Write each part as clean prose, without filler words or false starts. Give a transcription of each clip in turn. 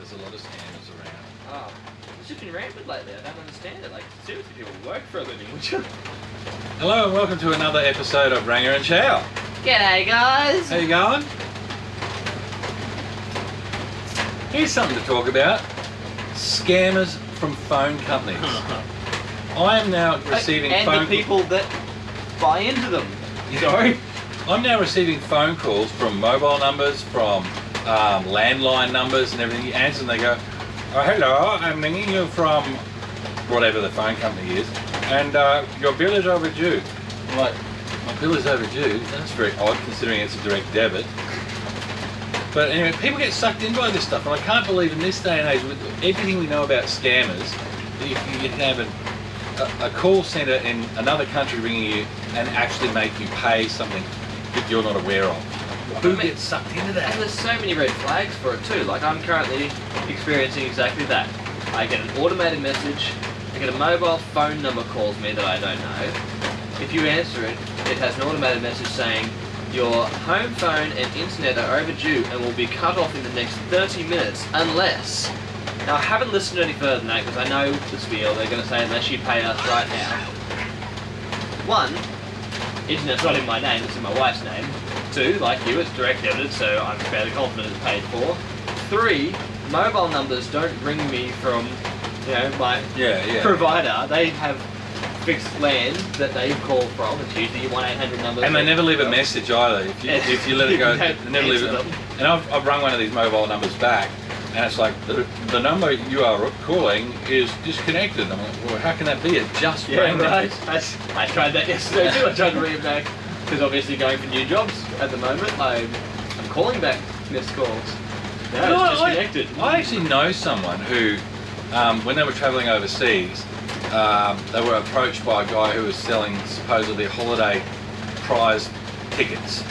there's a lot of scammers around. Oh, it's just been rampant lately. I don't understand it. Like, seriously, people work for a living, would you? Hello and welcome to another episode of Ranga Chow. G'day, guys. How you going? Here's something to talk about. Scammers from phone companies. I am now receiving and phone the people that buy into them. Sorry. I'm now receiving phone calls from mobile numbers, from landline numbers and everything. You answer and they go, "Oh, hello, I'm ringing you from whatever the phone company is, and your bill is overdue." I'm like, my bill is overdue? That's very odd considering it's a direct debit. But anyway, people get sucked in by this stuff, and I can't believe in this day and age, with everything we know about scammers, that you can have a call centre in another country ringing you and actually make you pay something that you're not aware of. Who gets sucked into that? And there's so many red flags for it too. Like, I'm currently experiencing exactly that. I get an automated message, I get a mobile phone number calls me that I don't know. If you answer it, it has an automated message saying, "Your home phone and internet are overdue and will be cut off in the next 30 minutes unless..." Now, I haven't listened any further than that because I know the spiel. They're going to say unless you pay us right now. One, internet's not in my name, it's in my wife's name. Two, like you, it's direct debited, so I'm fairly confident it's paid for. Three, mobile numbers don't ring me from, you know, my provider. They have fixed land that they call from. It's usually your 1-800 number. And they never leave a message either. If you let it go, they never leave it. And I've rung one of these mobile numbers back, and it's like, the number you are calling is disconnected. I'm like, well, how can that be? It just rang. Right. I tried that yesterday too. I tried to ring it back because obviously going for new jobs at the moment, I'm calling back missed calls. No, it's disconnected. I actually know someone who, when they were travelling overseas, they were approached by a guy who was selling supposedly holiday prize tickets,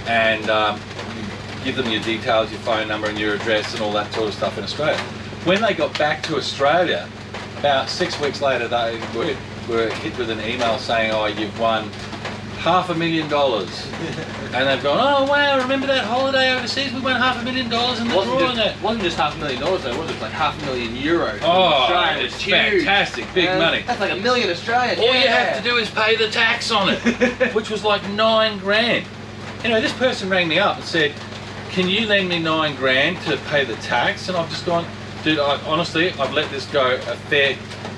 and you give them your details, your phone number and your address and all that sort of stuff in Australia. When they got back to Australia, about 6 weeks later, they were hit with an email saying, "Oh, you've won $500,000. And they've gone, "Oh wow, remember that holiday overseas? We won $500,000 in the draw on that." Wasn't just $500,000 though, was it? Like €500,000. Oh, it's fantastic, big money. That's like $1 million Australian. All you have to do is pay the tax on it, which was like $9 grand. Anyway, this person rang me up and said, "Can you lend me $9 grand to pay the tax?" And I've just gone, "Dude, honestly, I've let this go a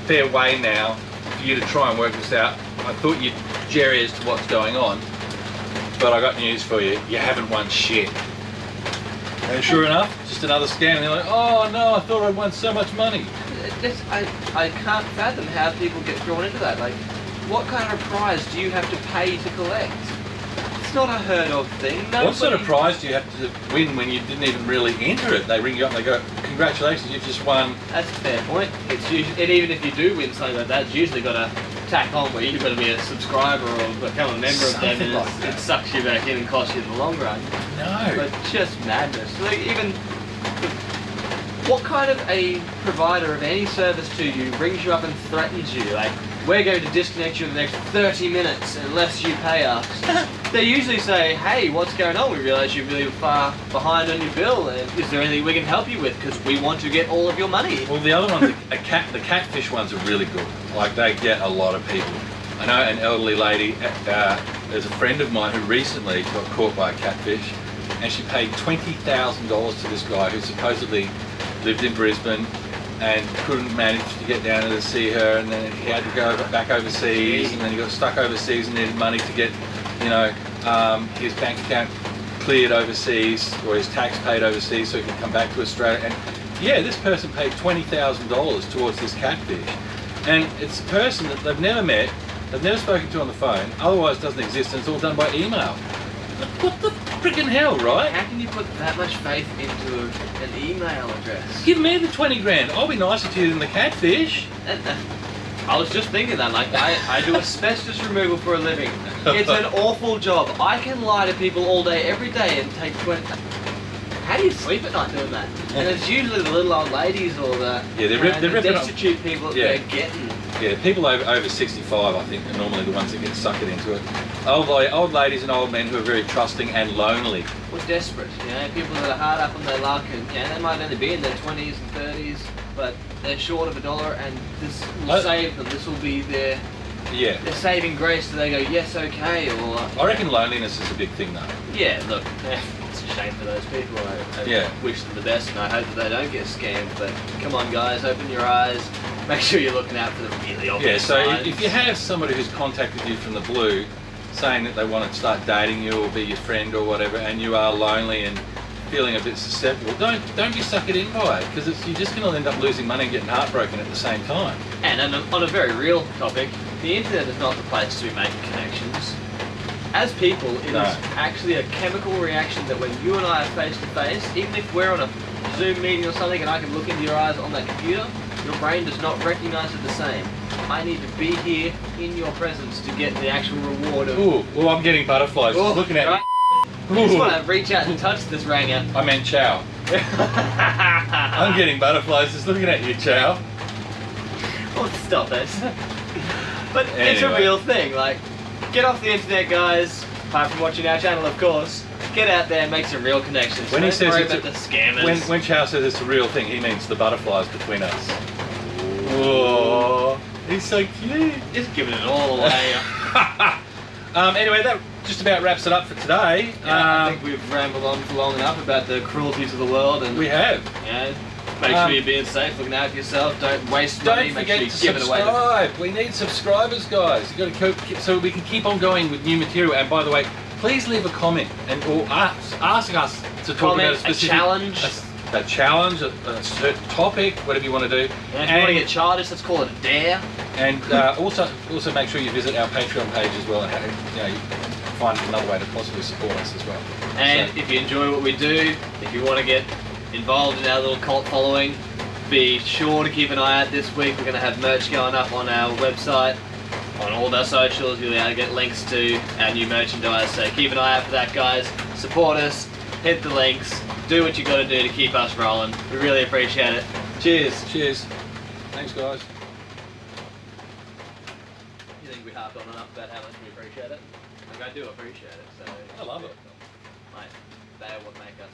fair way now for you to try and work this out. I thought you'd jerry as to what's going on, but I got news for you. You haven't won shit." And sure enough, just another scam. And they're like, "Oh no, I thought I'd won so much money." I can't fathom how people get drawn into that. Like, what kind of prize do you have to pay to collect? It's not a heard of thing. What sort of prize do you have to win when you didn't even really enter it? They ring you up and they go, "Congratulations, you've just won." That's a fair point. It's usually, and even if you do win something like that, it's usually got a tack on where you've got to be a subscriber or become a member of them, and like it sucks you back in and costs you in the long run. No. But just madness. Like, even what kind of a provider of any service to you rings you up and threatens you? Like, "We're going to disconnect you in the next 30 minutes unless you pay us." They usually say, "Hey, what's going on? We realise you're really far behind on your bill, and is there anything we can help you with? Because we want to get all of your money." Well, the other ones, the catfish ones are really good. Like, they get a lot of people. I know an elderly lady, there's a friend of mine who recently got caught by a catfish, and she paid $20,000 to this guy who supposedly lived in Brisbane and couldn't manage to get down to see her, and then he had to go back overseas, and then he got stuck overseas and needed money to get, you know, his bank account cleared overseas, or his tax paid overseas so he can come back to Australia. And yeah, this person paid $20,000 towards this catfish, and it's a person that they've never met, they've never spoken to on the phone, otherwise doesn't exist, and it's all done by email. What the freaking hell, right? How can you put that much faith into an email address? Give me the 20 grand. I'll be nicer to you than the catfish. I was just thinking that, like, I do asbestos removal for a living. It's an awful job. I can lie to people all day, every day, and take 20... How do you sleep at night doing that? And it's usually the little old ladies or the, the destitute people that they're getting. Yeah, people over 65, I think, are normally the ones that get suckered into it. Old ladies and old men who are very trusting and lonely or desperate. You know, people that are hard up on their luck, and they might only be in their 20s and 30s, but they're short of $1, and this will save them. This will be their saving grace. So they go, yes, okay. Or I reckon loneliness is a big thing, though. Yeah, look, it's a shame for those people. I wish them the best, and I hope that they don't get scammed. But come on, guys, open your eyes. Make sure you're looking out for the really obvious signs. If you have somebody who's contacted you from the blue, saying that they want to start dating you or be your friend or whatever, and you are lonely and feeling a bit susceptible, don't be suckered in by it, because you're just going to end up losing money and getting heartbroken at the same time. And on a very real topic, the internet is not the place to be making connections. As people, it is actually a chemical reaction that when you and I are face to face, even if we're on a Zoom meeting or something and I can look into your eyes on that computer, your brain does not recognize it the same. I need to be here in your presence to get the actual reward of... Ooh, I'm getting butterflies just looking at you. I just want to reach out and touch this Ranga. I meant Chow. I'm getting butterflies just looking at you, Chow. Oh, stop it. But anyway. It's a real thing, like, get off the internet, guys, apart from watching our channel, of course. Get out there and make some real connections. When Don't he says worry it's about the scammers. When Chow says it's a real thing, he means the butterflies between us. Oh, he's so cute. Just giving it all away. Anyway, that just about wraps it up for today. I think we've rambled on for long enough about the cruelties of the world, and we have. Make sure you're being safe, looking out for yourself. Don't waste money. Don't forget to subscribe. We need subscribers, guys. You got to keep, so we can keep on going with new material. And by the way, please leave a comment or ask us to talk about a specific challenge. A challenge, a certain topic, whatever you want to do. Yeah, if you want to get childish, let's call it a dare. And also make sure you visit our Patreon page as well, and find another way to possibly support us as well. And if you enjoy what we do, if you want to get involved in our little cult following, be sure to keep an eye out this week. We're going to have merch going up on our website, on all of our socials. You'll be able to get links to our new merchandise, so keep an eye out for that, guys. Support us, hit the links, do what you got to do to keep us rolling. We really appreciate it. Cheers. Cheers. Thanks, guys. You think we harped on enough about how much we appreciate it? Like, I do appreciate it, so... I love it. Mate, they are what make us.